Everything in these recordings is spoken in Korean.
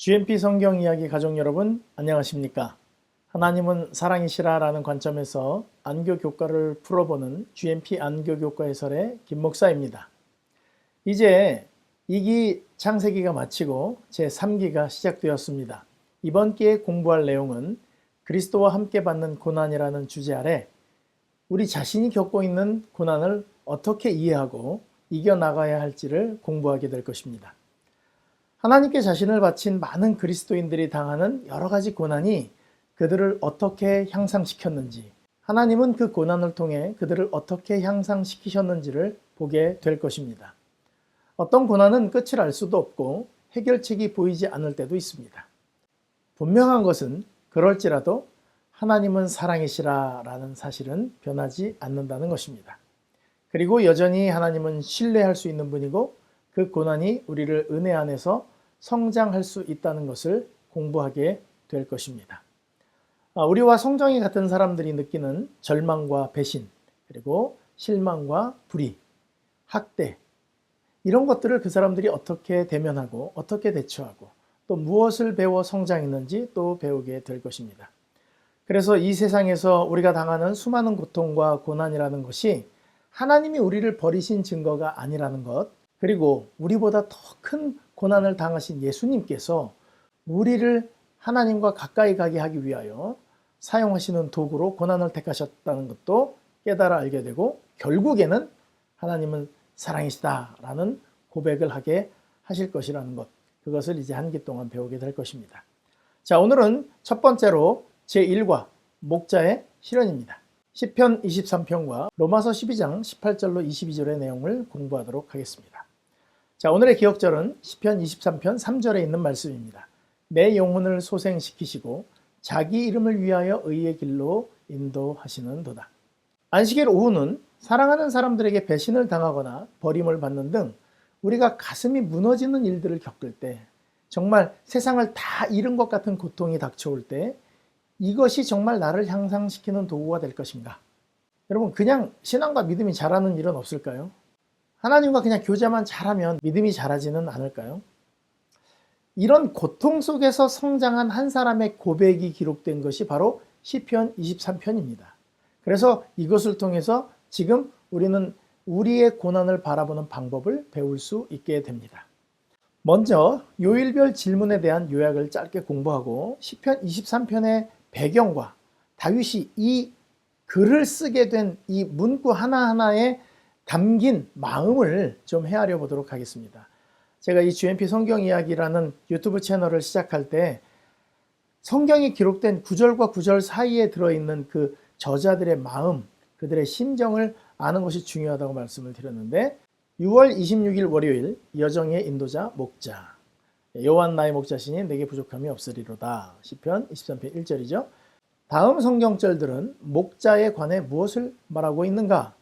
GMP 성경 이야기 가족 여러분, 안녕하십니까? 하나님은 사랑이시라 라는 관점에서 안교 교과를 풀어보는 GMP 안교 교과 해설의 김 목사입니다. 이제 2기 창세기가 마치고 제3기가 시작되었습니다. 이번 기에 공부할 내용은 그리스도와 함께 받는 고난이라는 주제 아래 우리 자신이 겪고 있는 고난을 어떻게 이해하고 이겨나가야 할지를 공부하게 될 것입니다. 하나님께 자신을 바친 많은 그리스도인들이 당하는 여러 가지 고난이 그들을 어떻게 향상시켰는지, 하나님은 그 고난을 통해 그들을 어떻게 향상시키셨는지를 보게 될 것입니다. 어떤 고난은 끝을 알 수도 없고 해결책이 보이지 않을 때도 있습니다. 분명한 것은 그럴지라도 하나님은 사랑이시라 라는 사실은 변하지 않는다는 것입니다. 그리고 여전히 하나님은 신뢰할 수 있는 분이고 그 고난이 우리를 은혜 안에서 성장할 수 있다는 것을 공부하게 될 것입니다. 우리와 성정이 같은 사람들이 느끼는 절망과 배신, 그리고 실망과 불의, 학대, 이런 것들을 그 사람들이 어떻게 대면하고 어떻게 대처하고 또 무엇을 배워 성장했는지 또 배우게 될 것입니다. 그래서 이 세상에서 우리가 당하는 수많은 고통과 고난이라는 것이 하나님이 우리를 버리신 증거가 아니라는 것, 그리고 우리보다 더 큰 고난을 당하신 예수님께서 우리를 하나님과 가까이 가게 하기 위하여 사용하시는 도구로 고난을 택하셨다는 것도 깨달아 알게 되고, 결국에는 하나님은 사랑이시다라는 고백을 하게 하실 것이라는 것, 그것을 이제 한 기 동안 배우게 될 것입니다. 자, 오늘은 첫 번째로 제1과 목자의 실현입니다. 시편 23편과 로마서 12장 18절로 22절의 내용을 공부하도록 하겠습니다. 자, 오늘의 기억절은 시편 23편 3절에 있는 말씀입니다. 내 영혼을 소생시키시고 자기 이름을 위하여 의의 길로 인도하시는도다. 안식일 오후는 사랑하는 사람들에게 배신을 당하거나 버림을 받는 등 우리가 가슴이 무너지는 일들을 겪을 때, 정말 세상을 다 잃은 것 같은 고통이 닥쳐올 때 이것이 정말 나를 향상시키는 도구가 될 것인가? 여러분, 그냥 신앙과 믿음이 자라는 일은 없을까요? 하나님과 그냥 교제만 잘하면 믿음이 자라지는 않을까요? 이런 고통 속에서 성장한 한 사람의 고백이 기록된 것이 바로 시편 23편입니다. 그래서 이것을 통해서 지금 우리는 우리의 고난을 바라보는 방법을 배울 수 있게 됩니다. 먼저 요일별 질문에 대한 요약을 짧게 공부하고 시편 23편의 배경과 다윗이 이 글을 쓰게 된 이 문구 하나하나에 담긴 마음을 좀 헤아려 보도록 하겠습니다. 제가 이 GMP 성경 이야기라는 유튜브 채널을 시작할 때 성경이 기록된 구절과 구절 사이에 들어있는 그 저자들의 마음, 그들의 심정을 아는 것이 중요하다고 말씀을 드렸는데, 6월 26일 월요일 여정의 인도자 목자, 여호와 나의 목자시니 내게 부족함이 없으리로다. 시편 23편 1절이죠. 다음 성경절들은 목자에 관해 무엇을 말하고 있는가?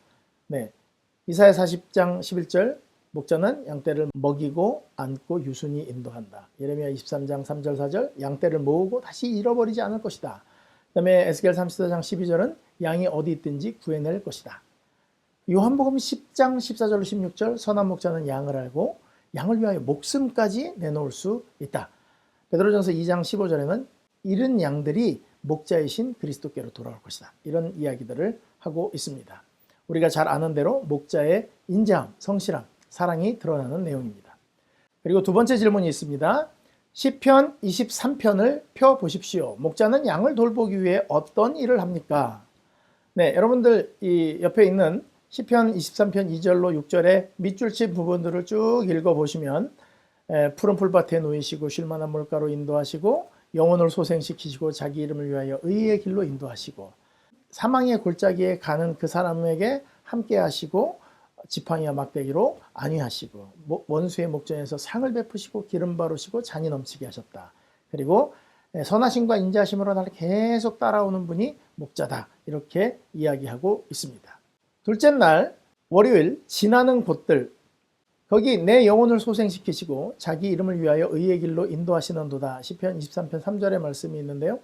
이사야 40장 11절, 목자는 양떼를 먹이고 안고 유순히 인도한다. 예레미야 23장 3절 4절, 양떼를 모으고 다시 잃어버리지 않을 것이다. 그 다음에 에스겔 34장 12절은 양이 어디 있든지 구해낼 것이다. 요한복음 10장 14절로 16절, 선한 목자는 양을 알고 양을 위하여 목숨까지 내놓을 수 있다. 베드로전서 2장 15절에는 잃은 양들이 목자이신 그리스도께로 돌아올 것이다. 이런 이야기들을 하고 있습니다. 우리가 잘 아는 대로 목자의 인자함, 성실함, 사랑이 드러나는 내용입니다. 그리고 두 번째 질문이 있습니다. 시편 23편을 펴보십시오. 목자는 양을 돌보기 위해 어떤 일을 합니까? 여러분들 이 옆에 있는 시편 23편 2절로 6절의 밑줄 친 부분들을 쭉 읽어보시면 푸른 풀밭에 누이시고 쉴만한 물가로 인도하시고 영혼을 소생시키시고 자기 이름을 위하여 의의 길로 인도하시고 사망의 골짜기에 가는 그 사람에게 함께 하시고 지팡이와 막대기로 안위하시고 원수의 목전에서 상을 베푸시고 기름 바르시고 잔이 넘치게 하셨다. 그리고 선하심과 인자하심으로 나를 계속 따라오는 분이 목자다. 이렇게 이야기하고 있습니다. 둘째 날 월요일 지나는 곳들, 거기 내 영혼을 소생시키시고 자기 이름을 위하여 의의 길로 인도하시는도다. 시편 23편 3절의 말씀이 있는데요.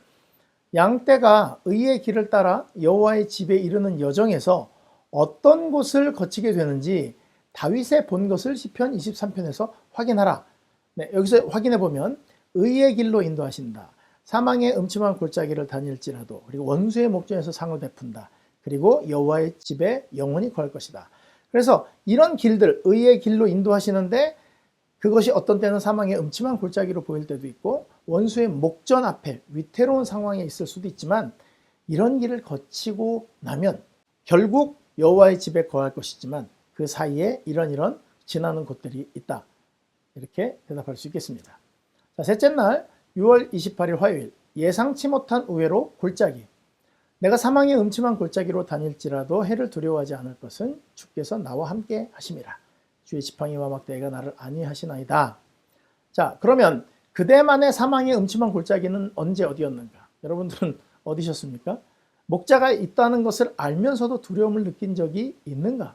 양떼가 의의 길을 따라 여호와의 집에 이르는 여정에서 어떤 곳을 거치게 되는지 다윗의 본 것을 시편 23편에서 확인하라. 여기서 확인해 보면 의의 길로 인도하신다. 사망의 음침한 골짜기를 다닐지라도, 그리고 원수의 목전에서 상을 베푼다. 그리고 여호와의 집에 영원히 거할 것이다. 그래서 이런 길들, 의의 길로 인도하시는데 그것이 어떤 때는 사망의 음침한 골짜기로 보일 때도 있고 원수의 목전 앞에 위태로운 상황에 있을 수도 있지만 이런 길을 거치고 나면 결국 여호와의 집에 거할 것이지만 그 사이에 이런 지나는 곳들이 있다. 이렇게 대답할 수 있겠습니다. 자, 셋째 날 6월 28일 화요일, 예상치 못한 우회로 골짜기. 내가 사망의 음침한 골짜기로 다닐지라도 해를 두려워하지 않을 것은 주께서 나와 함께 하심이라. 주의 지팡이와 막대기가 나를 안위하시나이다. 자, 그러면 그대만의 사망의 음침한 골짜기는 언제 어디였는가? 여러분들은 어디셨습니까? 목자가 있다는 것을 알면서도 두려움을 느낀 적이 있는가?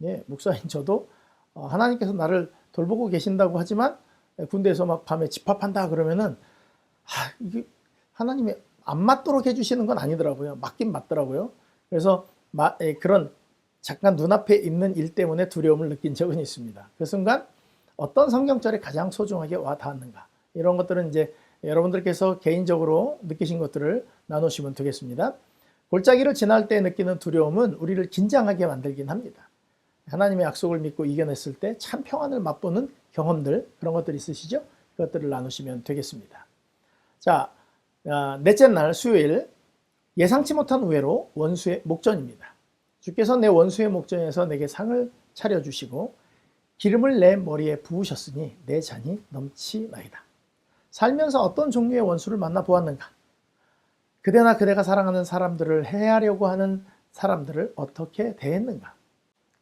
예, 목사인 저도 하나님께서 나를 돌보고 계신다고 하지만 군대에서 막 밤에 집합한다 그러면은 이게 하나님이 안 맞도록 해주시는 건 아니더라고요. 맞긴 맞더라고요. 그래서 그런 잠깐 눈앞에 있는 일 때문에 두려움을 느낀 적은 있습니다. 그 순간 어떤 성경절이 가장 소중하게 와 닿았는가? 이런 것들은 이제 여러분들께서 개인적으로 느끼신 것들을 나누시면 되겠습니다. 골짜기를 지날 때 느끼는 두려움은 우리를 긴장하게 만들긴 합니다. 하나님의 약속을 믿고 이겨냈을 때 참 평안을 맛보는 경험들, 그런 것들 있으시죠? 그것들을 나누시면 되겠습니다. 자, 넷째 날 수요일, 예상치 못한 우회로 원수의 목전입니다. 주께서 내 원수의 목전에서 내게 상을 차려주시고 기름을 내 머리에 부으셨으니 내 잔이 넘치나이다. 살면서 어떤 종류의 원수를 만나보았는가? 그대나 그대가 사랑하는 사람들을 해하려고 하는 사람들을 어떻게 대했는가?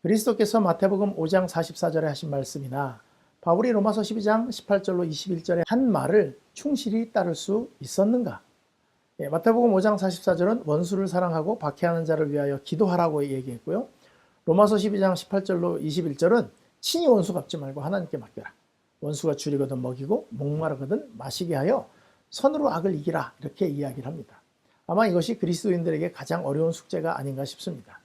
그리스도께서 마태복음 5장 44절에 하신 말씀이나 바울이 로마서 12장 18절로 21절에 한 말을 충실히 따를 수 있었는가? 예, 마태복음 5장 44절은 원수를 사랑하고 박해하는 자를 위하여 기도하라고 얘기했고요. 로마서 12장 18절로 21절은 친히 원수 갚지 말고 하나님께 맡겨라. 원수가 줄이거든 먹이고 목마르거든 마시게 하여 선으로 악을 이기라. 이렇게 이야기를 합니다. 아마 이것이 그리스도인들에게 가장 어려운 숙제가 아닌가 싶습니다.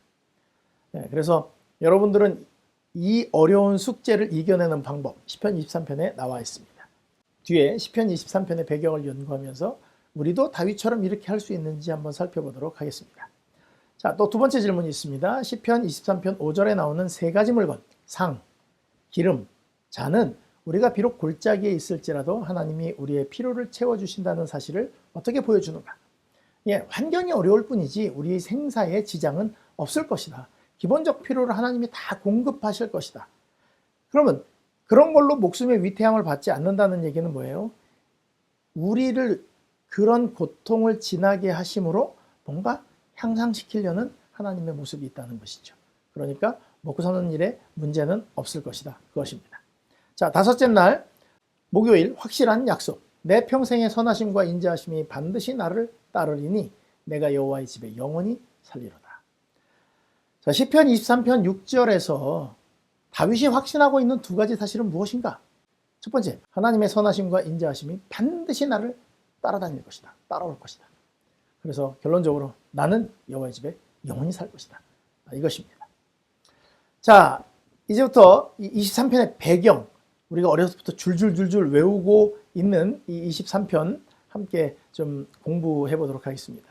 예, 그래서 여러분들은 이 어려운 숙제를 이겨내는 방법, 시편 23편에 나와 있습니다. 뒤에 시편 23편의 배경을 연구하면서 우리도 다윗처럼 이렇게 할 수 있는지 한번 살펴보도록 하겠습니다. 자, 또 두 번째 질문이 있습니다. 시편 23편 5절에 나오는 세 가지 물건, 상, 기름, 잔은 우리가 비록 골짜기에 있을지라도 하나님이 우리의 필요를 채워주신다는 사실을 어떻게 보여주는가? 예, 환경이 어려울 뿐이지 우리 생사에 지장은 없을 것이다. 기본적 필요를 하나님이 다 공급하실 것이다. 그러면 그런 걸로 목숨의 위태함을 받지 않는다는 얘기는 뭐예요? 우리를 그런 고통을 지나게 하심으로 뭔가 향상시키려는 하나님의 모습이 있다는 것이죠. 그러니까 먹고 사는 일에 문제는 없을 것이다. 그것입니다. 자, 다섯째 날 목요일 확실한 약속. 내 평생의 선하심과 인자하심이 반드시 나를 따르리니 내가 여호와의 집에 영원히 살리로다. 자, 시편 23편 6절에서 다윗이 확신하고 있는 두 가지 사실은 무엇인가? 첫 번째, 하나님의 선하심과 인자하심이 반드시 나를 따라다닐 것이다. 따라올 것이다. 그래서 결론적으로 나는 여호와의 집에 영원히 살 것이다. 이것입니다. 자, 이제부터 이 23편의 배경, 우리가 어려서부터 줄줄줄줄 외우고 있는 이 23편 함께 좀 공부해 보도록 하겠습니다.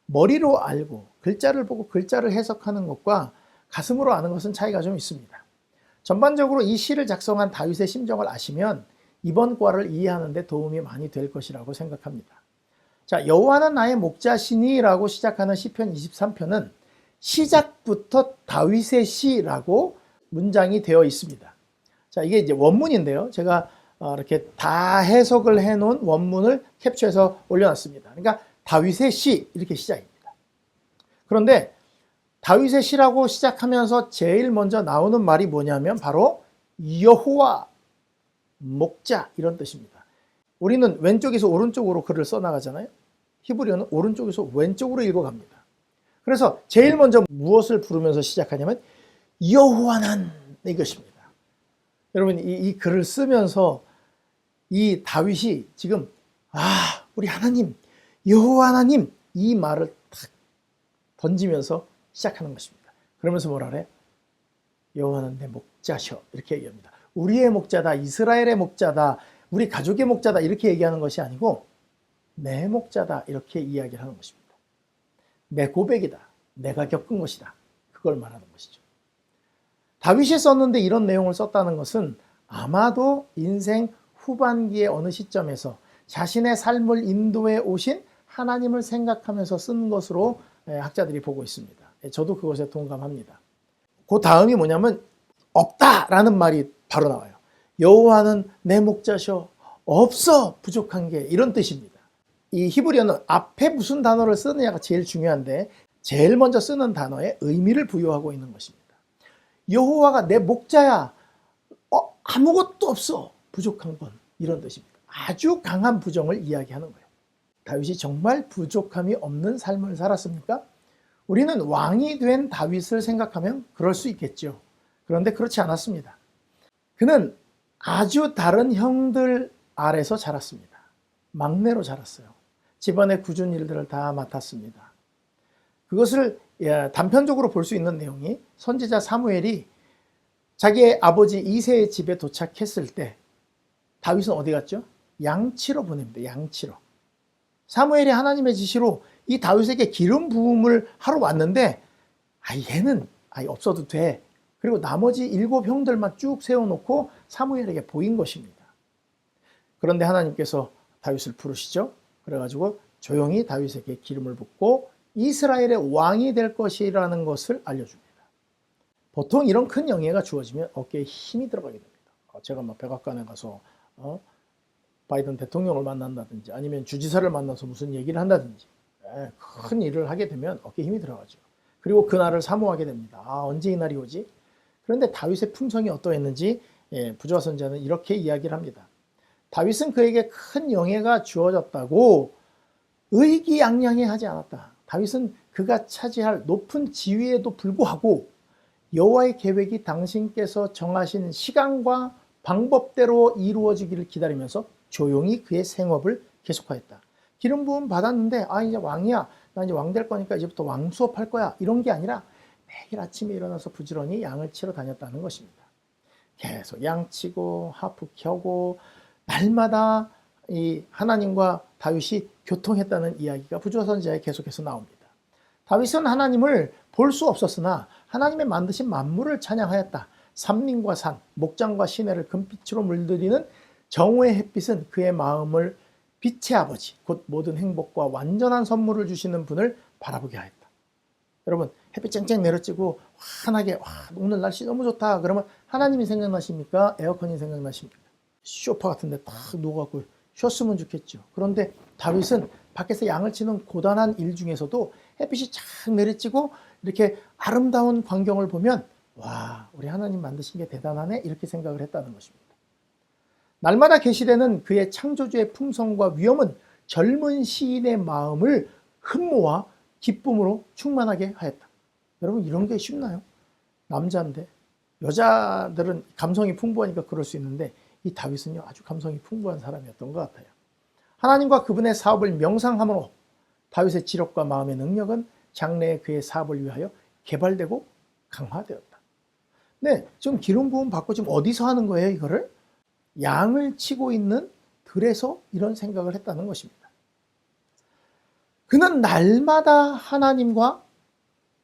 머리로 알고 글자를 보고 글자를 해석하는 것과 가슴으로 아는 것은 차이가 좀 있습니다. 전반적으로 이 시를 작성한 다윗의 심정을 아시면 이번 과를 이해하는 데 도움이 많이 될 것이라고 생각합니다. 자, 여호와는 나의 목자시니라고 시작하는 시편 23편은 시작부터 다윗의 시라고 문장이 되어 있습니다. 자, 이게 이제 원문인데요. 제가 이렇게 다 해석을 해놓은 원문을 캡처해서 올려놨습니다. 그러니까 다윗의 시 이렇게 시작입니다. 그런데 다윗의 시라고 시작하면서 제일 먼저 나오는 말이 뭐냐면 바로 여호와 목자 이런 뜻입니다. 우리는 왼쪽에서 오른쪽으로 글을 써나가잖아요. 히브리어는 오른쪽에서 왼쪽으로 읽어갑니다. 그래서 제일 먼저 무엇을 부르면서 시작하냐면 여호와는 이것입니다. 여러분 이 글을 쓰면서 이 다윗이 지금 우리 하나님 여호와 하나님 이 말을 탁 던지면서 시작하는 것입니다. 그러면서 뭐라 그래? 여호와는 내 목자셔 이렇게 얘기합니다. 우리의 목자다, 이스라엘의 목자다, 우리 가족의 목자다 이렇게 얘기하는 것이 아니고 내 목자다 이렇게 이야기를 하는 것입니다. 내 고백이다. 내가 겪은 것이다. 그걸 말하는 것이죠. 다윗이 썼는데 이런 내용을 썼다는 것은 아마도 인생 후반기의 어느 시점에서 자신의 삶을 인도해 오신 하나님을 생각하면서 쓴 것으로 학자들이 보고 있습니다. 저도 그것에 동감합니다. 그 다음이 뭐냐면 없다라는 말이 바로 나와요. 여호와는 내 목자셔 없어 부족한 게 이런 뜻입니다. 이 히브리어는 앞에 무슨 단어를 쓰느냐가 제일 중요한데 제일 먼저 쓰는 단어에 의미를 부여하고 있는 것입니다. 여호와가 내 목자야. 아무것도 없어. 부족한 건 이런 뜻입니다. 아주 강한 부정을 이야기하는 거예요. 다윗이 정말 부족함이 없는 삶을 살았습니까? 우리는 왕이 된 다윗을 생각하면 그럴 수 있겠죠. 그런데 그렇지 않았습니다. 그는 아주 다른 형들 아래서 자랐습니다. 막내로 자랐어요. 집안의 굳은 일들을 다 맡았습니다. 그것을 단편적으로 볼 수 있는 내용이 선지자 사무엘이 자기의 아버지 이새의 집에 도착했을 때 다윗은 어디 갔죠? 양치러 보냅니다. 양치러. 사무엘이 하나님의 지시로 이 다윗에게 기름 부음을 하러 왔는데 얘는 없어도 돼. 그리고 나머지 7 형들만 쭉 세워놓고 사무엘에게 보인 것입니다. 그런데 하나님께서 다윗을 부르시죠. 그래가지고 조용히 다윗에게 기름을 붓고 이스라엘의 왕이 될 것이라는 것을 알려줍니다. 보통 이런 큰 영예가 주어지면 어깨에 힘이 들어가게 됩니다. 제가 백악관에 가서 바이든 대통령을 만난다든지 아니면 주지사를 만나서 무슨 얘기를 한다든지 큰 일을 하게 되면 어깨에 힘이 들어가죠. 그리고 그날을 사모하게 됩니다. 언제 이 날이 오지? 그런데 다윗의 품성이 어떠했는지 부조화 선지자는 이렇게 이야기를 합니다. 다윗은 그에게 큰 영예가 주어졌다고 의기양양해하지 않았다. 다윗은 그가 차지할 높은 지위에도 불구하고 여호와의 계획이 당신께서 정하신 시간과 방법대로 이루어지기를 기다리면서 조용히 그의 생업을 계속하였다. 기름 부음 받았는데 이제 왕이야. 나 이제 왕 될 거니까 이제부터 왕 수업할 거야. 이런 게 아니라 매일 아침에 일어나서 부지런히 양을 치러 다녔다는 것입니다. 계속 양치고 하프 켜고 날마다 이 하나님과 다윗이 교통했다는 이야기가 부조화 선지자에 계속해서 나옵니다. 다윗은 하나님을 볼 수 없었으나 하나님의 만드신 만물을 찬양하였다. 산림과 산, 목장과 시내를 금빛으로 물들이는 정오의 햇빛은 그의 마음을 빛의 아버지, 곧 모든 행복과 완전한 선물을 주시는 분을 바라보게 하였다. 여러분, 햇빛 쨍쨍 내려지고 환하게 오늘 날씨 너무 좋다 그러면 하나님이 생각나십니까? 에어컨이 생각나십니까? 소파 같은 데 딱 누워갖고 쉬었으면 좋겠죠. 그런데 다윗은 밖에서 양을 치는 고단한 일 중에서도 햇빛이 쫙 내리쬐고 이렇게 아름다운 광경을 보면 우리 하나님 만드신 게 대단하네 이렇게 생각을 했다는 것입니다. 날마다 계시되는 그의 창조주의 품성과 위엄은 젊은 시인의 마음을 흠모와 기쁨으로 충만하게 하였다. 여러분 이런 게 쉽나요? 남자인데 여자들은 감성이 풍부하니까 그럴 수 있는데 이 다윗은요 아주 감성이 풍부한 사람이었던 것 같아요. 하나님과 그분의 사업을 명상함으로 다윗의 지력과 마음의 능력은 장래의 그의 사업을 위하여 개발되고 강화되었다. 네, 지금 기름 부음 받고 지금 어디서 하는 거예요 이거를? 양을 치고 있는 들에서 이런 생각을 했다는 것입니다. 그는 날마다 하나님과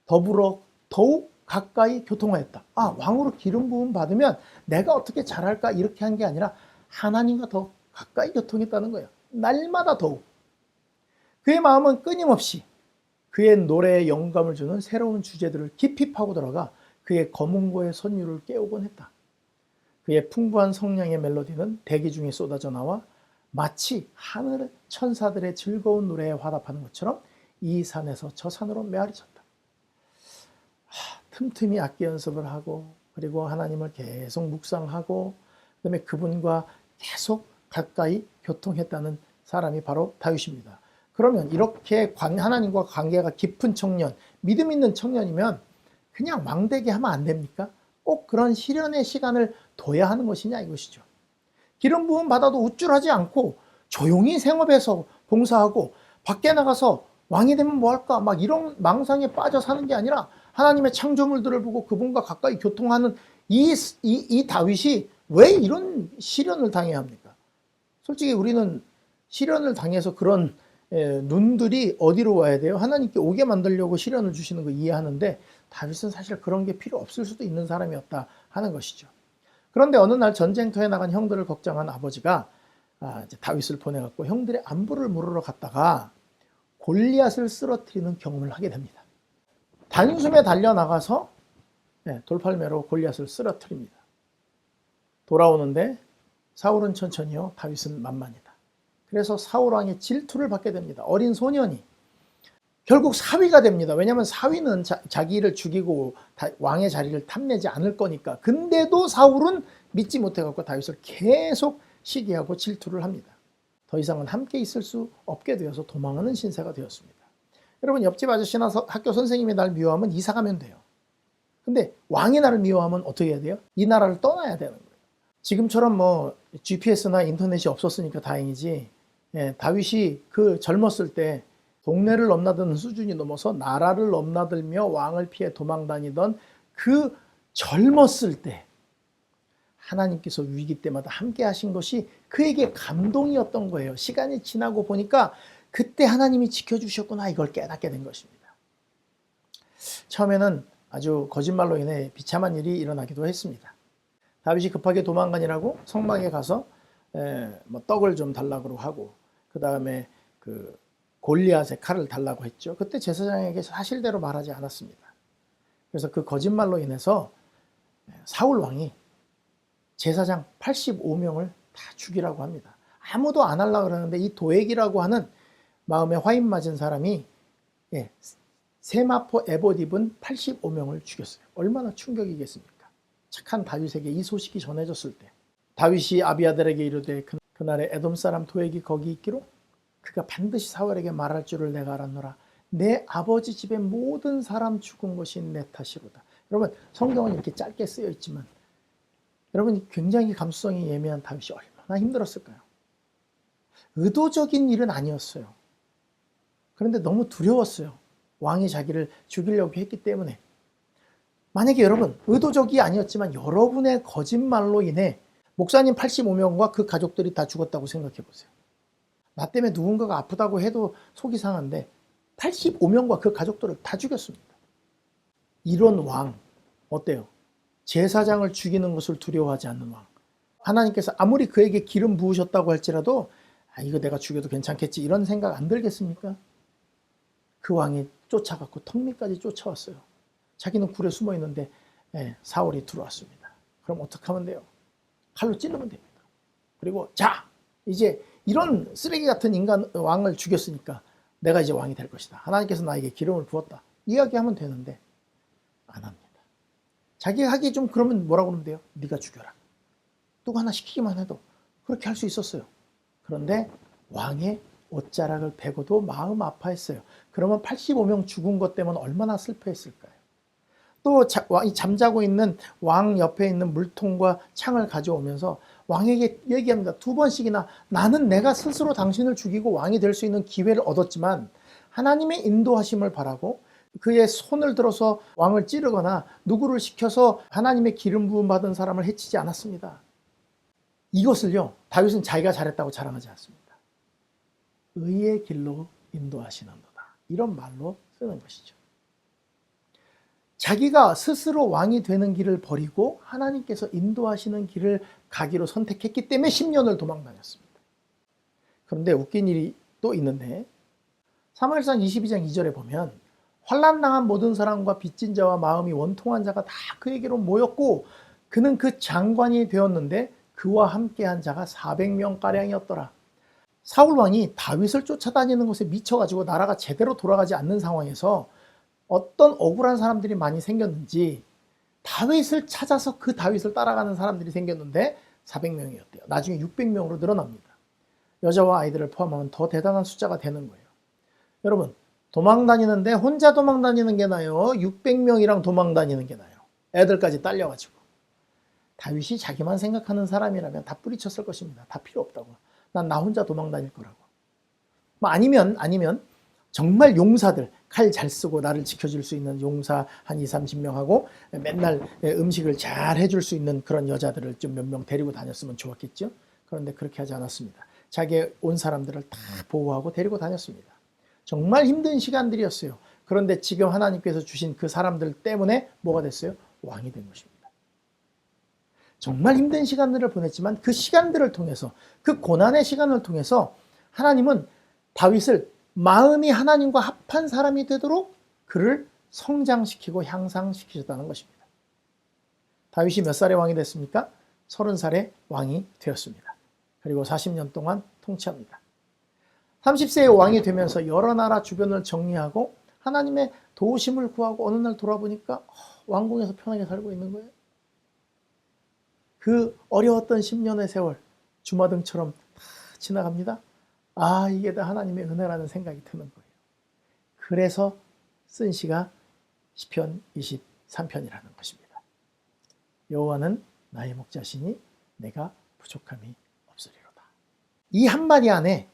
더불어 더욱 가까이 교통하였다. 왕으로 기름 부음 받으면 내가 어떻게 잘할까 이렇게 한 게 아니라 하나님과 더 가까이 교통했다는 거예요. 날마다 더욱. 그의 마음은 끊임없이 그의 노래에 영감을 주는 새로운 주제들을 깊이 파고 들어가 그의 검은고의 선율을 깨우곤 했다. 그의 풍부한 성량의 멜로디는 대기 중에 쏟아져 나와 마치 하늘 천사들의 즐거운 노래에 화답하는 것처럼 이 산에서 저 산으로 메아리쳤다. 틈틈이 악기 연습을 하고 그리고 하나님을 계속 묵상하고 그다음에 그분과 계속 가까이 교통했다는 사람이 바로 다윗입니다. 그러면 이렇게 하나님과 관계가 깊은 청년, 믿음 있는 청년이면 그냥 왕되게 하면 안 됩니까? 꼭 그런 시련의 시간을 둬야 하는 것이냐 이것이죠. 기름 부음 받아도 우쭐하지 않고 조용히 생업에서 봉사하고 밖에 나가서 왕이 되면 뭐 할까 막 이런 망상에 빠져 사는 게 아니라 하나님의 창조물들을 보고 그분과 가까이 교통하는 이 다윗이 왜 이런 시련을 당해야 합니까? 솔직히 우리는 시련을 당해서 그런 눈들이 어디로 와야 돼요? 하나님께 오게 만들려고 시련을 주시는 거 이해하는데 다윗은 사실 그런 게 필요 없을 수도 있는 사람이었다 하는 것이죠. 그런데 어느 날 전쟁터에 나간 형들을 걱정한 아버지가 이제 다윗을 보내갖고 형들의 안부를 물으러 갔다가 골리앗을 쓰러뜨리는 경험을 하게 됩니다. 단숨에 달려나가서 돌팔매로 골리앗을 쓰러뜨립니다. 돌아오는데 사울은 천천히요, 다윗은 만만이다. 그래서 사울 왕의 질투를 받게 됩니다. 어린 소년이 결국 사위가 됩니다. 왜냐하면 사위는 자기를 죽이고 왕의 자리를 탐내지 않을 거니까. 근데도 사울은 믿지 못해갖고 다윗을 계속 시기하고 질투를 합니다. 더 이상은 함께 있을 수 없게 되어서 도망하는 신세가 되었습니다. 여러분, 옆집 아저씨나 학교 선생님이 날 미워하면 이사 가면 돼요. 근데 왕이 나를 미워하면 어떻게 해야 돼요? 이 나라를 떠나야 되는 거예요. 지금처럼 뭐 GPS나 인터넷이 없었으니까 다행이지, 다윗이 그 젊었을 때 동네를 넘나드는 수준이 넘어서 나라를 넘나들며 왕을 피해 도망다니던 그 젊었을 때 하나님께서 위기 때마다 함께 하신 것이 그에게 감동이었던 거예요. 시간이 지나고 보니까 그때 하나님이 지켜주셨구나, 이걸 깨닫게 된 것입니다. 처음에는 아주 거짓말로 인해 비참한 일이 일어나기도 했습니다. 다윗이 급하게 도망가니라고 성막에 가서 뭐 떡을 좀 달라고 하고, 그 다음에 그 골리앗의 칼을 달라고 했죠. 그때 제사장에게 사실대로 말하지 않았습니다. 그래서 그 거짓말로 인해서 사울 왕이 제사장 85명을 다 죽이라고 합니다. 아무도 안 하려고 그러는데 이 도액이라고 하는 마음에 화인 맞은 사람이 세마포 에봇 입은 85명을 죽였어요. 얼마나 충격이겠습니까? 착한 다윗에게 이 소식이 전해졌을 때 다윗이 아비아들에게 이르되 그날에 에돔 사람 도액이 거기 있기로 그가 반드시 사울에게 말할 줄을 내가 알았노라. 내 아버지 집의 모든 사람 죽은 것이 내 탓이로다. 여러분, 성경은 이렇게 짧게 쓰여 있지만 여러분, 굉장히 감수성이 예민한 다윗이 얼마나 힘들었을까요? 의도적인 일은 아니었어요. 그런데 너무 두려웠어요. 왕이 자기를 죽이려고 했기 때문에. 만약에 여러분, 의도적이 아니었지만 여러분의 거짓말로 인해 목사님 85명과 그 가족들이 다 죽었다고 생각해 보세요. 나 때문에 누군가가 아프다고 해도 속이 상한데 85명과 그 가족들을 다 죽였습니다. 이런 왕 어때요? 제사장을 죽이는 것을 두려워하지 않는 왕. 하나님께서 아무리 그에게 기름 부으셨다고 할지라도 이거 내가 죽여도 괜찮겠지, 이런 생각 안 들겠습니까? 그 왕이 쫓아갔고 턱밑까지 쫓아왔어요. 자기는 굴에 숨어 있는데 사울이 들어왔습니다. 그럼 어떻게 하면 돼요? 칼로 찌르면 됩니다. 그리고 자, 이제 이런 쓰레기 같은 인간 왕을 죽였으니까 내가 이제 왕이 될 것이다. 하나님께서 나에게 기름을 부었다. 이야기하면 되는데 안 합니다. 자기가 하기 좀 그러면 뭐라고 하면 돼요? 네가 죽여라. 누구 하나 시키기만 해도 그렇게 할 수 있었어요. 그런데 왕의 옷자락을 베고도 마음 아파했어요. 그러면 85명 죽은 것 때문에 얼마나 슬퍼했을까요? 또 왕이 잠자고 있는 왕 옆에 있는 물통과 창을 가져오면서 왕에게 얘기합니다. 2번씩이나 나는 내가 스스로 당신을 죽이고 왕이 될 수 있는 기회를 얻었지만 하나님의 인도하심을 바라고 그의 손을 들어서 왕을 찌르거나 누구를 시켜서 하나님의 기름 부음 받은 사람을 해치지 않았습니다. 이것을요, 다윗은 자기가 잘했다고 자랑하지 않습니다. 의의 길로 인도하시는도다, 이런 말로 쓰는 것이죠. 자기가 스스로 왕이 되는 길을 버리고 하나님께서 인도하시는 길을 가기로 선택했기 때문에 10년을 도망다녔습니다. 그런데 웃긴 일이 또 있는데 사무엘상 22장 2절에 보면 환난당한 모든 사람과 빚진 자와 마음이 원통한 자가 다 그에게로 모였고 그는 그 장관이 되었는데 그와 함께한 자가 400명가량이었더라. 사울 왕이 다윗을 쫓아다니는 것에 미쳐가지고 나라가 제대로 돌아가지 않는 상황에서 어떤 억울한 사람들이 많이 생겼는지 다윗을 찾아서 그 다윗을 따라가는 사람들이 생겼는데 400명이었대요. 나중에 600명으로 늘어납니다. 여자와 아이들을 포함하면 더 대단한 숫자가 되는 거예요. 여러분, 도망다니는데 혼자 도망다니는 게 나아요? 600명이랑 도망다니는 게 나아요? 애들까지 딸려가지고. 다윗이 자기만 생각하는 사람이라면 다 뿌리쳤을 것입니다. 다 필요 없다고. 난 나 혼자 도망다닐 거라고. 뭐 아니면 정말 용사들, 칼 잘 쓰고 나를 지켜줄 수 있는 용사 한 20-30명하고 맨날 음식을 잘 해줄 수 있는 그런 여자들을 좀 몇 명 데리고 다녔으면 좋았겠죠. 그런데 그렇게 하지 않았습니다. 자기의 온 사람들을 다 보호하고 데리고 다녔습니다. 정말 힘든 시간들이었어요. 그런데 지금 하나님께서 주신 그 사람들 때문에 뭐가 됐어요? 왕이 된 것입니다. 정말 힘든 시간들을 보냈지만 그 시간들을 통해서, 그 고난의 시간을 통해서 하나님은 다윗을 마음이 하나님과 합한 사람이 되도록 그를 성장시키고 향상시키셨다는 것입니다. 다윗이 몇 살에 왕이 됐습니까? 30살에 왕이 되었습니다. 그리고 40년 동안 통치합니다. 30세에 왕이 되면서 여러 나라 주변을 정리하고 하나님의 도우심을 구하고 어느 날 돌아보니까 왕궁에서 편하게 살고 있는 거예요. 그 어려웠던 10년의 세월 주마등처럼 다 지나갑니다. 아, 이게 다 하나님의 은혜라는 생각이 드는 거예요. 그래서 쓴 시가 시편 23편이라는 것입니다. 여호와는 나의 목자시니 내가 부족함이 없으리로다. 이 한마디 안에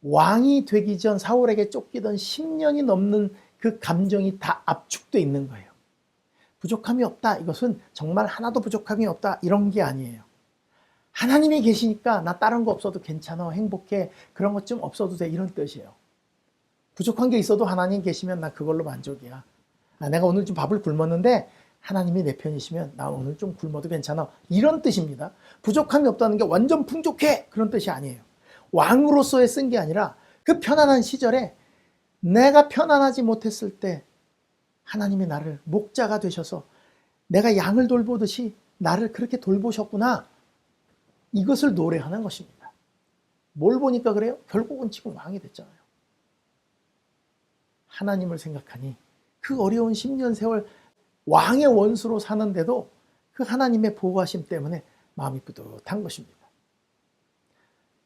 왕이 되기 전 사울에게 쫓기던 10년이 넘는 그 감정이 다 압축되어 있는 거예요. 부족함이 없다. 이것은 정말 하나도 부족함이 없다. 이런 게 아니에요. 하나님이 계시니까 나 다른 거 없어도 괜찮아. 행복해. 그런 것 좀 없어도 돼. 이런 뜻이에요. 부족한 게 있어도 하나님 계시면 나 그걸로 만족이야. 내가 오늘 좀 밥을 굶었는데 하나님이 내 편이시면 나 오늘 좀 굶어도 괜찮아. 이런 뜻입니다. 부족함이 없다는 게 완전 풍족해. 그런 뜻이 아니에요. 왕으로서의 쓴 게 아니라 그 편안한 시절에 내가 편안하지 못했을 때 하나님이 나를 목자가 되셔서 내가 양을 돌보듯이 나를 그렇게 돌보셨구나. 이것을 노래하는 것입니다. 뭘 보니까 그래요? 결국은 지금 왕이 됐잖아요. 하나님을 생각하니 그 어려운 10년 세월 왕의 원수로 사는데도 그 하나님의 보호하심 때문에 마음이 뿌듯한 것입니다.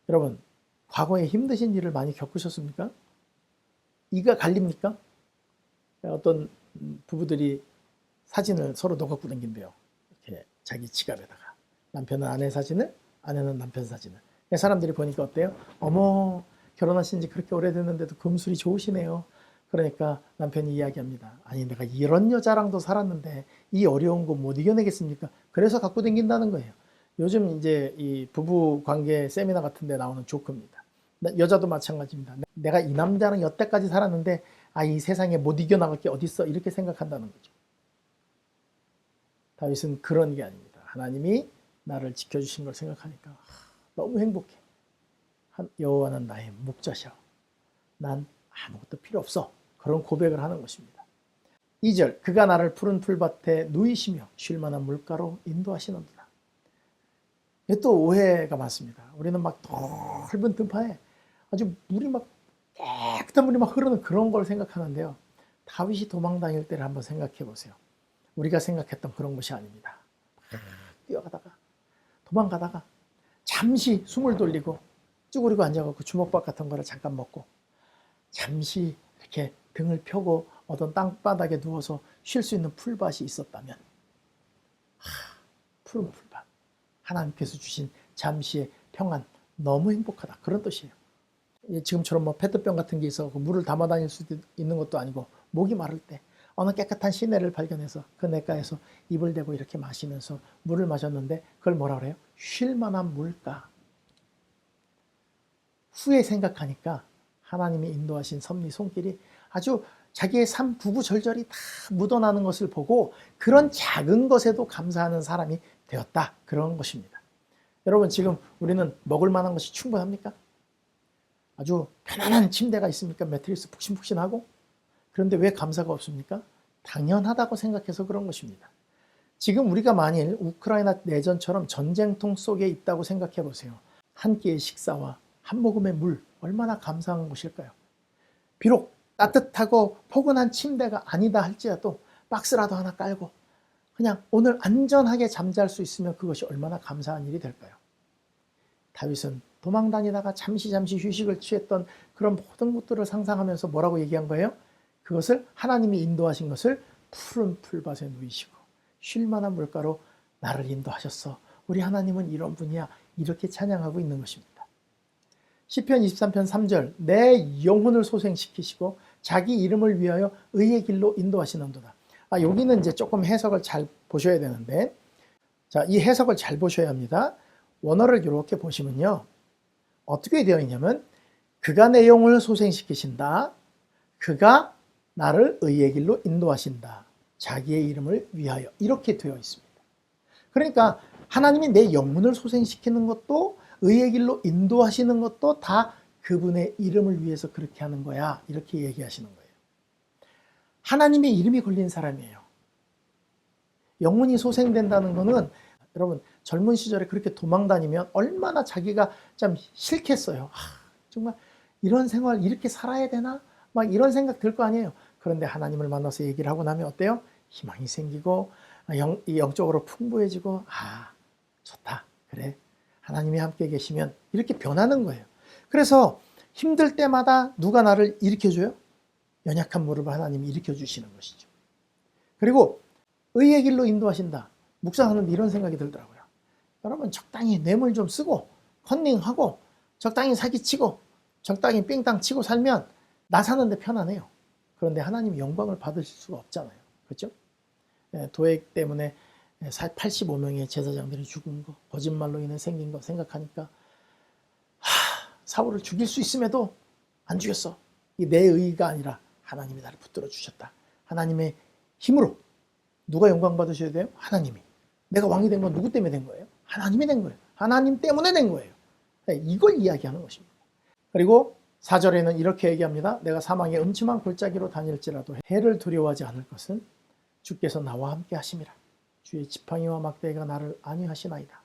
여러분, 과거에 힘드신 일을 많이 겪으셨습니까? 이가 갈립니까? 어떤 부부들이 사진을 서로 넣어갖고 다닌대요. 이렇게 자기 지갑에다가. 남편은 아내 사진을, 아내는 남편 사진을. 사람들이 보니까 어때요? 어머, 결혼하신 지 그렇게 오래됐는데도 금술이 좋으시네요. 그러니까 남편이 이야기합니다. 아니, 내가 이런 여자랑도 살았는데 이 어려운 거 못 이겨내겠습니까? 그래서 갖고 다닌다는 거예요. 요즘 이제 이 부부 관계 세미나 같은 데 나오는 조크입니다. 여자도 마찬가지입니다. 내가 이 남자랑 여태까지 살았는데 이 세상에 못 이겨나갈 게 어딨어? 이렇게 생각한다는 거죠. 다윗은 그런 게 아닙니다. 하나님이 나를 지켜주신 걸 생각하니까 너무 행복해. 여호와는 나의 목자셔. 난 아무것도 필요 없어. 그런 고백을 하는 것입니다. 2절, 그가 나를 푸른 풀밭에 누이시며 쉴 만한 물가로 인도하시는도다. 이게 또 오해가 많습니다. 우리는 막 넓은 뜰파에 아주 물이 막 깨끗한 물이 막 흐르는 그런 걸 생각하는데요. 다윗이 도망 다닐 때를 한번 생각해 보세요. 우리가 생각했던 그런 것이 아닙니다. 뛰어가다가 도망가다가 잠시 숨을 돌리고 쭈그리고 앉아갖고 주먹밥 같은 거를 잠깐 먹고 잠시 이렇게 등을 펴고 어떤 땅바닥에 누워서 쉴 수 있는 풀밭이 있었다면 푸른 풀밭, 하나님께서 주신 잠시의 평안, 너무 행복하다. 그런 뜻이에요. 지금처럼 뭐 페트병 같은 게 있어 물을 담아 다닐 수 있는 것도 아니고 목이 마를 때 어느 깨끗한 시내를 발견해서 그 냇가에서 입을 대고 이렇게 마시면서 물을 마셨는데 그걸 뭐라 그래요? 쉴 만한 물가. 후에 생각하니까 하나님이 인도하신 섭리 손길이 아주 자기의 삶 구구절절이 다 묻어나는 것을 보고 그런 작은 것에도 감사하는 사람이 되었다. 그런 것입니다. 여러분, 지금 우리는 먹을 만한 것이 충분합니까? 아주 편안한 침대가 있습니까? 매트리스 푹신푹신하고? 그런데 왜 감사가 없습니까? 당연하다고 생각해서 그런 것입니다. 지금 우리가 만일 우크라이나 내전처럼 전쟁통 속에 있다고 생각해 보세요. 한 끼의 식사와 한 모금의 물, 얼마나 감사한 것일까요? 비록 따뜻하고 포근한 침대가 아니다 할지라도 박스라도 하나 깔고 그냥 오늘 안전하게 잠잘 수 있으면 그것이 얼마나 감사한 일이 될까요? 다윗은 도망 다니다가 잠시 휴식을 취했던 그런 모든 것들을 상상하면서 뭐라고 얘기한 거예요? 그것을 하나님이 인도하신 것을 푸른 풀밭에 누이시고 쉴 만한 물가로 나를 인도하셨어. 우리 하나님은 이런 분이야. 이렇게 찬양하고 있는 것입니다. 시편 23편 3절, 내 영혼을 소생시키시고 자기 이름을 위하여 의의 길로 인도하시는도다. 여기는 이제 조금 해석을 잘 보셔야 되는데, 자, 이 해석을 잘 보셔야 합니다. 원어를 이렇게 보시면요, 어떻게 되어 있냐면 그가 내 영혼을 소생시키신다. 그가 나를 의의 길로 인도하신다. 자기의 이름을 위하여. 이렇게 되어 있습니다. 그러니까 하나님이 내 영혼을 소생시키는 것도 의의 길로 인도하시는 것도 다 그분의 이름을 위해서 그렇게 하는 거야. 이렇게 얘기하시는 거예요. 하나님의 이름이 걸린 사람이에요. 영혼이 소생된다는 거는 여러분 젊은 시절에 그렇게 도망다니면 얼마나 자기가 참 싫겠어요. 정말 이런 생활 이렇게 살아야 되나? 막 이런 생각 들 거 아니에요. 그런데 하나님을 만나서 얘기를 하고 나면 어때요? 희망이 생기고 영적으로 풍부해지고 좋다. 그래. 하나님이 함께 계시면 이렇게 변하는 거예요. 그래서 힘들 때마다 누가 나를 일으켜줘요? 연약한 무릎을 하나님이 일으켜주시는 것이죠. 그리고 의의 길로 인도하신다. 묵상하는데 이런 생각이 들더라고요. 여러분 적당히 뇌물 좀 쓰고 컨닝하고 적당히 사기치고 적당히 삥땅 치고 살면 나 사는데 편하네요. 그런데 하나님 영광을 받으실 수가 없잖아요. 그렇죠? 도액 때문에 85명의 제사장들이 죽은 거, 거짓말로 인해 생긴 거 생각하니까 사울을 죽일 수 있음에도 안 죽였어. 이게 내 의의가 아니라 하나님이 나를 붙들어 주셨다. 하나님의 힘으로. 누가 영광 받으셔야 돼요? 하나님이. 내가 왕이 된 건 누구 때문에 된 거예요? 하나님이 된 거예요. 하나님 때문에 된 거예요. 이걸 이야기하는 것입니다. 그리고 4절에는 이렇게 얘기합니다. 내가 사망의 음침한 골짜기로 다닐지라도 해를 두려워하지 않을 것은 주께서 나와 함께 하심이라. 주의 지팡이와 막대기가 나를 안위하시나이다.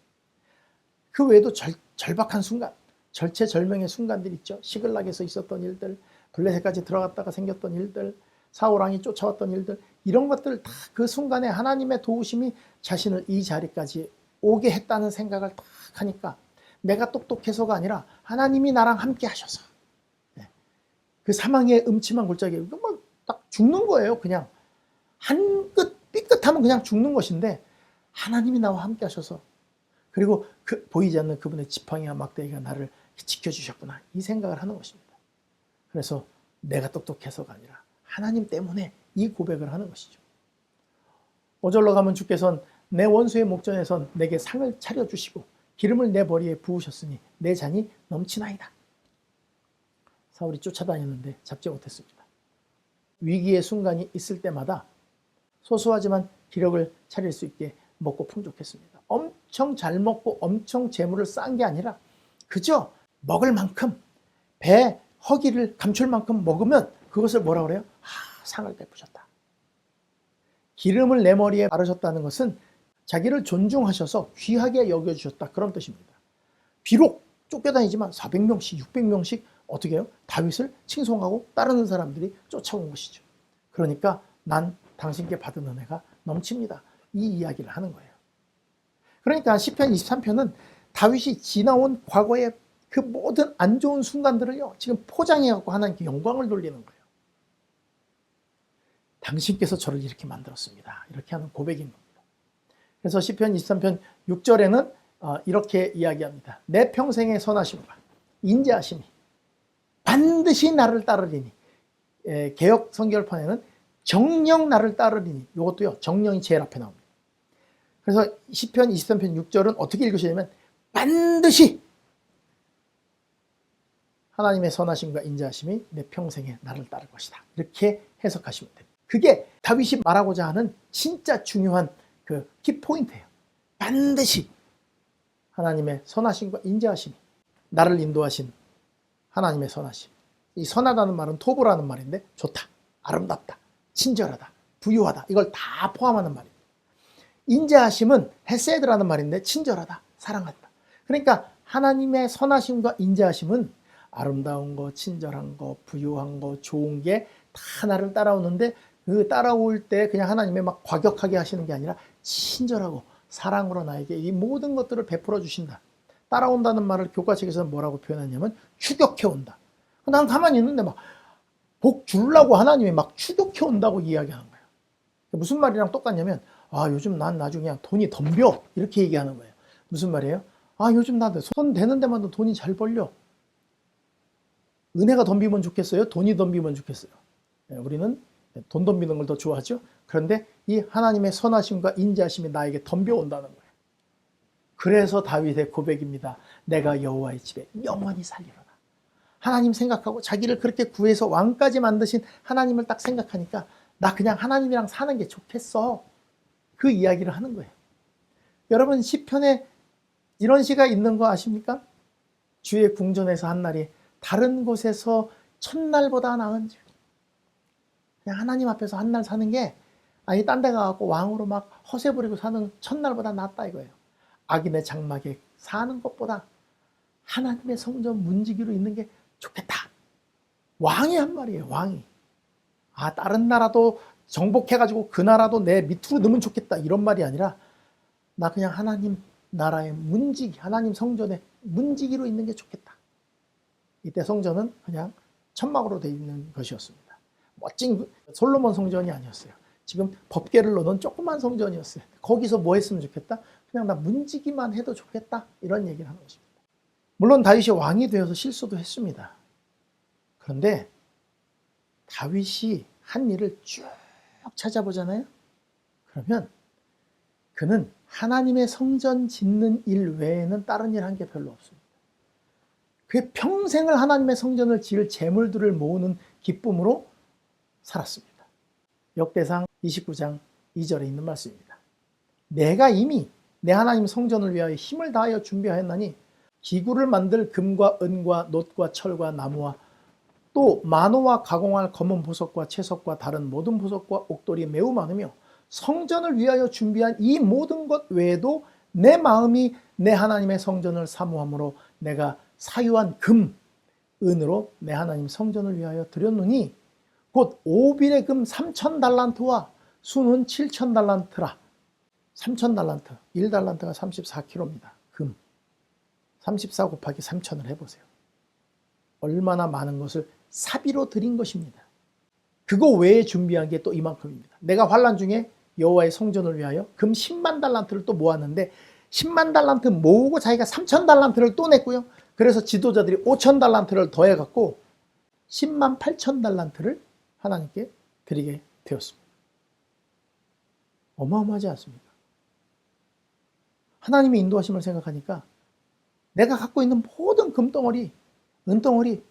그 외에도 절박한 순간, 절체절명의 순간들 있죠. 시글락에서 있었던 일들, 블레셋까지 들어갔다가 생겼던 일들, 사울왕이 쫓아왔던 일들, 이런 것들 다 그 순간에 하나님의 도우심이 자신을 이 자리까지 오게 했다는 생각을 딱 하니까 내가 똑똑해서가 아니라 하나님이 나랑 함께 하셔서 그 사망의 음침한 골짜기, 뭐 딱 죽는 거예요. 그냥 한 끗 삐끗하면 그냥 죽는 것인데 하나님이 나와 함께 하셔서, 그리고 보이지 않는 그분의 지팡이와 막대기가 나를 지켜주셨구나, 이 생각을 하는 것입니다. 그래서 내가 똑똑해서가 아니라 하나님 때문에 이 고백을 하는 것이죠. 5절로 가면 주께서는 내 원수의 목전에선 내게 상을 차려주시고 기름을 내 머리에 부으셨으니 내 잔이 넘치나이다. 사울이 쫓아다녔는데 잡지 못했습니다. 위기의 순간이 있을 때마다 소소하지만 기력을 차릴 수 있게 먹고 풍족했습니다. 엄청 잘 먹고 엄청 재물을 쌓은 게 아니라 그저 먹을 만큼, 배 허기를 감출 만큼 먹으면 그것을 뭐라 그래요? 상을 베푸셨다. 기름을 내 머리에 바르셨다는 것은 자기를 존중하셔서 귀하게 여겨주셨다, 그런 뜻입니다. 비록 쫓겨다니지만 400명씩 600명씩 어떻게 해요? 다윗을 칭송하고 따르는 사람들이 쫓아온 것이죠. 그러니까 난 당신께 받은 은혜가 넘칩니다, 이 이야기를 하는 거예요. 그러니까 시편 23편은 다윗이 지나온 과거의 그 모든 안 좋은 순간들을요 지금 포장해갖고 하나님께 영광을 돌리는 거예요. 당신께서 저를 이렇게 만들었습니다, 이렇게 하는 고백인 겁니다. 그래서 시편 23편 6절에는 이렇게 이야기합니다. 내 평생의 선하심과 인자하심이 반드시 나를 따르리니. 개역 성결판에는 정녕 나를 따르리니, 이것도요 정령이 제일 앞에 나옵니다. 그래서 시편 23편 6절은 어떻게 읽으시냐면 반드시 하나님의 선하심과 인자하심이 내 평생에 나를 따를 것이다, 이렇게 해석하시면 됩니다. 그게 다윗이 말하고자 하는 진짜 중요한 그 키포인트예요. 반드시 하나님의 선하심과 인자하심이, 나를 인도하신 하나님의 선하심. 이 선하다는 말은 토보라는 말인데 좋다, 아름답다, 친절하다, 부유하다, 이걸 다 포함하는 말입니다. 인자하심은 헤세드라는 말인데 친절하다, 사랑한다. 그러니까 하나님의 선하심과 인자하심은 아름다운 거, 친절한 거, 부유한 거, 좋은 게 다 나를 따라오는데 그 따라올 때 그냥 하나님의 막 과격하게 하시는 게 아니라 친절하고 사랑으로 나에게 이 모든 것들을 베풀어 주신다. 따라온다는 말을 교과책에서는 뭐라고 표현하냐면 추격해 온다. 난 가만히 있는데 막 복 주려고 하나님이 막 추격해 온다고 이야기하는 거예요. 무슨 말이랑 똑같냐면 요즘 난 나중에 그냥 돈이 덤벼, 이렇게 얘기하는 거예요. 무슨 말이에요? 요즘 나도 손 대는 데마다 돈이 잘 벌려. 은혜가 덤비면 좋겠어요? 돈이 덤비면 좋겠어요? 우리는 돈 덤비는 걸 더 좋아하죠. 그런데 이 하나님의 선하심과 인자하심이 나에게 덤벼온다는 거예요. 그래서 다윗의 고백입니다. 내가 여호와의 집에 영원히 살리로다. 하나님 생각하고 자기를 그렇게 구해서 왕까지 만드신 하나님을 딱 생각하니까 나 그냥 하나님이랑 사는 게 좋겠어. 그 이야기를 하는 거예요. 여러분 시편에 이런 시가 있는 거 아십니까? 주의 궁전에서 한 날이 다른 곳에서 첫날보다 나은지. 그냥 하나님 앞에서 한 날 사는 게 아니 딴 데 가갖고 왕으로 막 허세 부리고 사는 첫날보다 낫다 이거예요. 악인의 장막에 사는 것보다 하나님의 성전 문지기로 있는 게 좋겠다. 왕이 한 말이에요. 왕이. 아 다른 나라도 정복해가지고 그 나라도 내 밑으로 넣으면 좋겠다 이런 말이 아니라 나 그냥 하나님 나라의 문지기, 하나님 성전의 문지기로 있는 게 좋겠다. 이때 성전은 그냥 천막으로 되어 있는 것이었습니다. 멋진 솔로몬 성전이 아니었어요. 지금 법궤를 넣은 조그만 성전이었어요. 거기서 뭐 했으면 좋겠다? 그냥 나 문지기만 해도 좋겠다. 이런 얘기를 하는 것입니다. 물론 다윗이 왕이 되어서 실수도 했습니다. 그런데 다윗이 한 일을 쭉 찾아보잖아요. 그러면 그는 하나님의 성전 짓는 일 외에는 다른 일 한 게 별로 없습니다. 그의 평생을 하나님의 성전을 지을 재물들을 모으는 기쁨으로 살았습니다. 역대상 29장 2절에 있는 말씀입니다. 내가 이미 내 하나님 성전을 위하여 힘을 다하여 준비하였나니 기구를 만들 금과 은과 놋과 철과 나무와 또 만호와 가공할 검은 보석과 채석과 다른 모든 보석과 옥돌이 매우 많으며 성전을 위하여 준비한 이 모든 것 외에도 내 마음이 내 하나님의 성전을 사모함으로 내가 사유한 금, 은으로 내 하나님 성전을 위하여 드렸노니 곧 오빌의 금 3,000달란트와 순은 7,000달란트라. 3,000달란트, 1달란트가 34kg입니다. 금. 34 곱하기 3,000을 해보세요. 얼마나 많은 것을 사비로 드린 것입니다. 그거 외에 준비한 게 또 이만큼입니다. 내가 환난 중에 여호와의 성전을 위하여 금 10만 달란트를 또 모았는데 10만 달란트 모으고 자기가 3,000달란트를 또 냈고요. 그래서 지도자들이 5,000달란트를 더해갖고 10만 8천 달란트를 하나님께 드리게 되었습니다. 어마어마하지 않습니까? 하나님의 인도하심을 생각하니까 내가 갖고 있는 모든 금덩어리, 은덩어리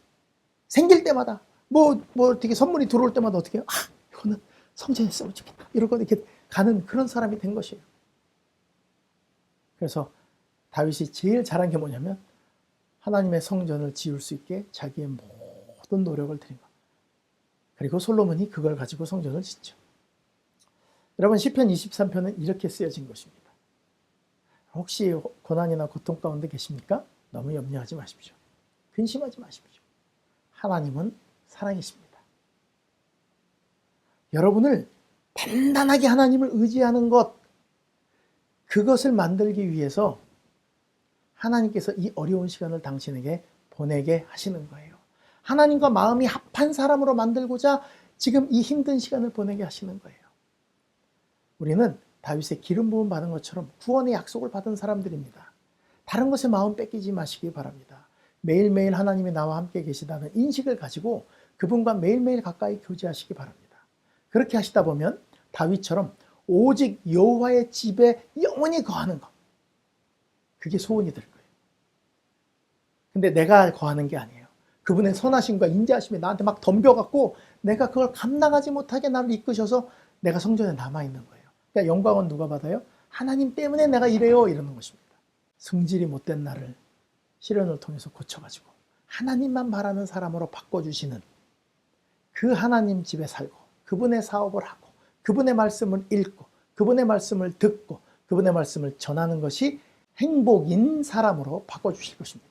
생길 때마다 뭐 어떻게 선물이 들어올 때마다 어떻게 해요? 아, 이거는 성전에 쓰면 좋겠다. 이러고 이렇게 가는 그런 사람이 된 것이에요. 그래서 다윗이 제일 잘한 게 뭐냐면 하나님의 성전을 지을 수 있게 자기의 모든 노력을 들인 것. 그리고 솔로몬이 그걸 가지고 성전을 짓죠. 여러분 시편 23편은 이렇게 쓰여진 것입니다. 혹시 고난이나 고통 가운데 계십니까? 너무 염려하지 마십시오. 근심하지 마십시오. 하나님은 사랑이십니다. 여러분을 단단하게 하나님을 의지하는 것, 그것을 만들기 위해서 하나님께서 이 어려운 시간을 당신에게 보내게 하시는 거예요. 하나님과 마음이 합한 사람으로 만들고자 지금 이 힘든 시간을 보내게 하시는 거예요. 우리는 다윗의 기름 부음 받은 것처럼 구원의 약속을 받은 사람들입니다. 다른 것에 마음 뺏기지 마시기 바랍니다. 매일매일 하나님이 나와 함께 계시다는 인식을 가지고 그분과 매일매일 가까이 교제하시기 바랍니다. 그렇게 하시다 보면 다윗처럼 오직 여호와의 집에 영원히 거하는 것, 그게 소원이 될 거예요. 근데 내가 거하는 게 아니에요. 그분의 선하심과 인자하심이 나한테 막 덤벼갖고 내가 그걸 감당하지 못하게 나를 이끄셔서 내가 성전에 남아있는 거예요. 그러니까 영광은 누가 받아요? 하나님 때문에 내가 이래요, 이러는 것입니다. 성질이 못된 나를 시련을 통해서 고쳐가지고 하나님만 바라는 사람으로 바꿔주시는 그 하나님 집에 살고 그분의 사업을 하고 그분의 말씀을 읽고 그분의 말씀을 듣고 그분의 말씀을 전하는 것이 행복인 사람으로 바꿔주실 것입니다.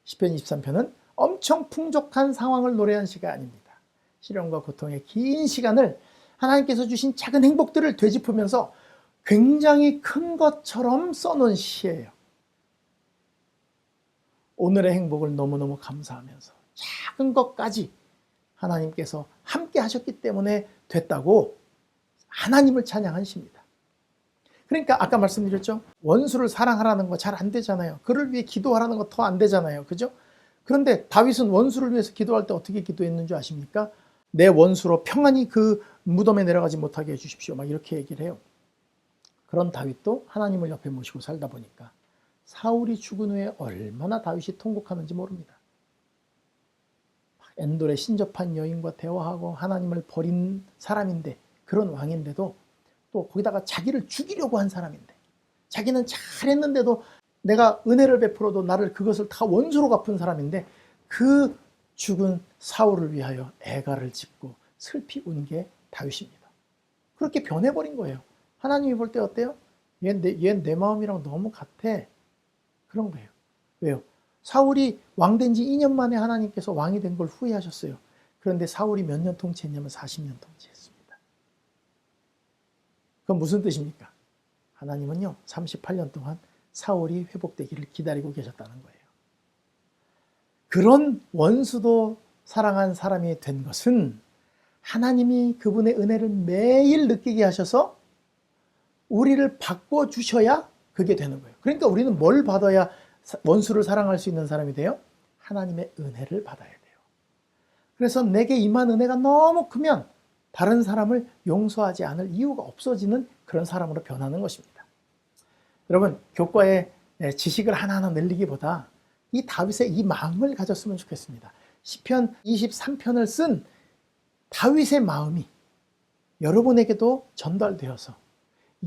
시편 23편은 엄청 풍족한 상황을 노래한 시가 아닙니다. 시련과 고통의 긴 시간을 하나님께서 주신 작은 행복들을 되짚으면서 굉장히 큰 것처럼 써놓은 시예요. 오늘의 행복을 너무너무 감사하면서 작은 것까지 하나님께서 함께 하셨기 때문에 됐다고 하나님을 찬양한 시입니다. 그러니까 아까 말씀드렸죠. 원수를 사랑하라는 거 잘 안 되잖아요. 그를 위해 기도하라는 거 더 안 되잖아요. 그죠? 그런데 다윗은 원수를 위해서 기도할 때 어떻게 기도했는 줄 아십니까? 내 원수로 평안히 그 무덤에 내려가지 못하게 해주십시오. 막 이렇게 얘기를 해요. 그런 다윗도 하나님을 옆에 모시고 살다 보니까 사울이 죽은 후에 얼마나 다윗이 통곡하는지 모릅니다. 엔돌에 신접한 여인과 대화하고 하나님을 버린 사람인데, 그런 왕인데도 또 거기다가 자기를 죽이려고 한 사람인데, 자기는 잘했는데도 내가 은혜를 베풀어도 나를 그것을 다 원수로 갚은 사람인데, 그 죽은 사울을 위하여 애가를 짓고 슬피 운 게 다윗입니다. 그렇게 변해버린 거예요. 하나님이 볼 때 어때요? 얘 내 마음이랑 너무 같아. 그런 거예요. 왜요? 사울이 왕된 지 2년 만에 하나님께서 왕이 된 걸 후회하셨어요. 그런데 사울이 몇 년 통치했냐면 40년 통치했습니다. 그건 무슨 뜻입니까? 하나님은요, 38년 동안 사울이 회복되기를 기다리고 계셨다는 거예요. 그런 원수도 사랑한 사람이 된 것은 하나님이 그분의 은혜를 매일 느끼게 하셔서 우리를 바꿔주셔야 그게 되는 거예요. 그러니까 우리는 뭘 받아야 원수를 사랑할 수 있는 사람이 돼요? 하나님의 은혜를 받아야 돼요. 그래서 내게 임한 은혜가 너무 크면 다른 사람을 용서하지 않을 이유가 없어지는 그런 사람으로 변하는 것입니다. 여러분, 교과에 지식을 하나하나 늘리기보다 이 다윗의 이 마음을 가졌으면 좋겠습니다. 시편 23편을 쓴 다윗의 마음이 여러분에게도 전달되어서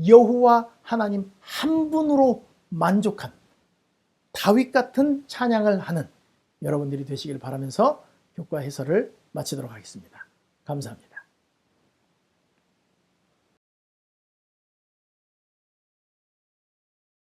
여호와 하나님 한 분으로 만족한 다윗 같은 찬양을 하는 여러분들이 되시길 바라면서 교과 해설을 마치도록 하겠습니다. 감사합니다.